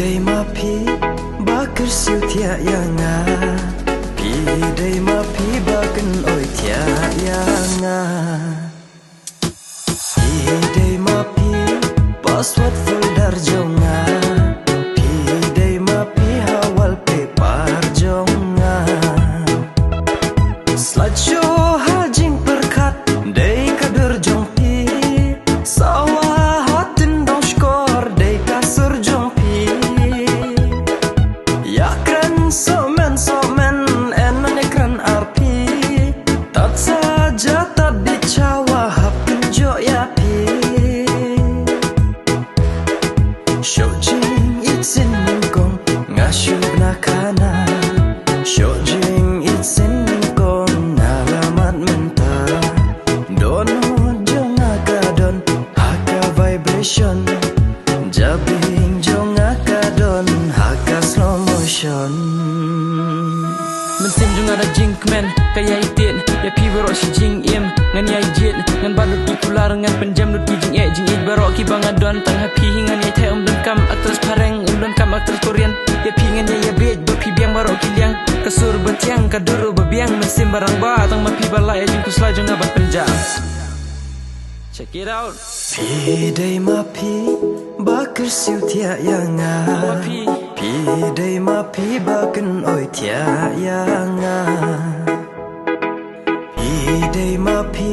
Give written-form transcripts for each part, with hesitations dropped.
Day ma pi bakar siu tia yanga pi day ma pi bakan oi tia yanga pi day ma pi password folder jonga pi day ma pi hawal paper jonga slideshow hajing perkat day kader jong pi sawa hatin dong skor day kasur jong pi yakran somen en manekran arpi tat saja tat dicawa hapin jo ya pi shojing itsin ningkong ngasyu nakana shojing itsin ningkong nalamat menta dono jong akadon haka vibration jabing jong akadon haka slow motion Mensim jung ada jing kemen kaya itin ya pi berok si jing im ngan ya ijit ngan balut di pular ngan penjam lut di jing jing id berok ki bang adon tang happy hingan ya te dan kam aktris pareng dan kam aktris korean ya pi ngan ya bej ber pi biang berok ki liang kasur bentiang kaduru bebiang mensim barang ba tang ma pi balai jing kusla jung abat penjam. Check it out. Pi day ma pi bakar siu tia yanga pi day ma pi bakan oi tia yanga pi day ma pi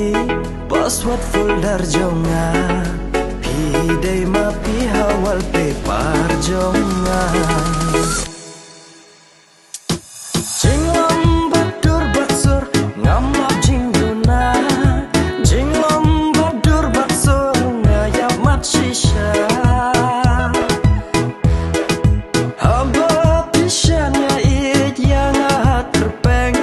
password folder jonga pi day ma pi hawal paper jonga jinglam badur batsur ngamap jingduna jinglam badur batsur ngayap mat shisha hamba pishannya it yang terpeng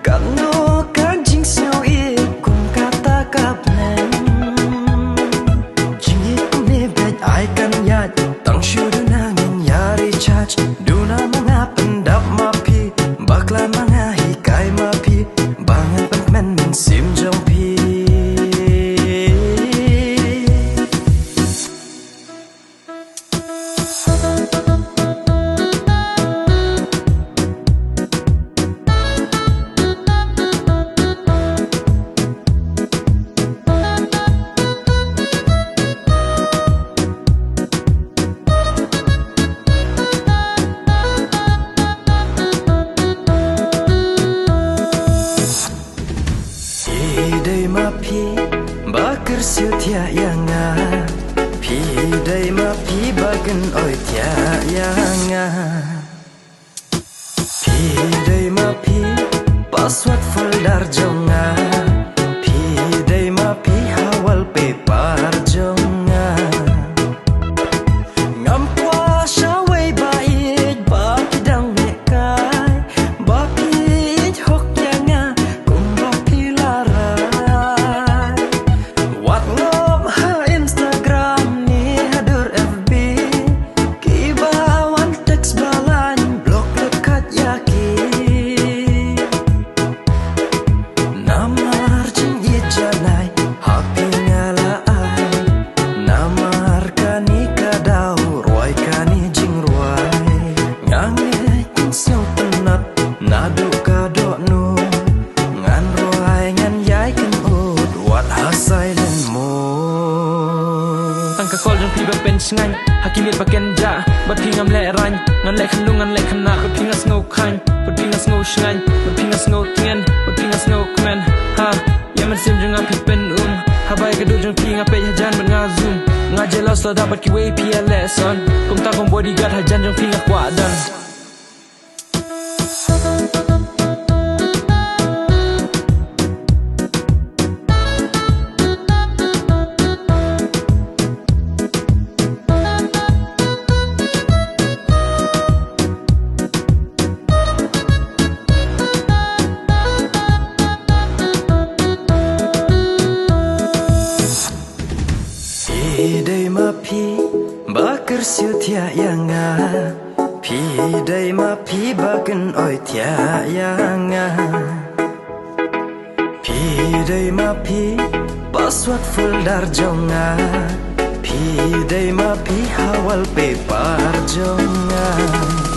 kanu kanjing snow it kum kata kapnen jingit ne bet ai kan yat tang shudu nangin yari charge duna mga pendap mapi bakla mga hikai mapi bangan penmen min sim jong pi day ma pi bakar siu tia yanga pi day ma pi bagan oi tia yanga pi day ma pi password folder jonga pi day ma pi hawal paper jonga ngam kwa shawai bait ba pidang mekai ba pit hok yanga kum ba pilara wat ngom ha Instagram ni hadur FB kibawan teks balan blok dekat yaki namar jingit janai hapi ngalaai namar kani kadau ruai kani jing ruai ngange siau tenat nadu kadok nu ngan ruai ngan yai ken ud wat hasai len mo Tang ka kol jung pi ba pen sngan hakimit ba ken ja bat pi ngam le ran ngan le khan lung ngan le khana bat pi ngas ngau khan bat pi ngas ngau sngan bat pi ngas ngau tien bat pi ngas ngau kmen ha ya men sim jung pi pen habai ka du jung pi ngape hajan ban nga zoom nga jelas la dapat ki way PLS on kum ta kom bodyguard hajan jung pi ngakwa dan pi day ma pi bakar siu tia yanga pi day ma pi bakan oi tia yanga pi day ma pi password folder jonga pi Pi day ma pi hawal pe parjongan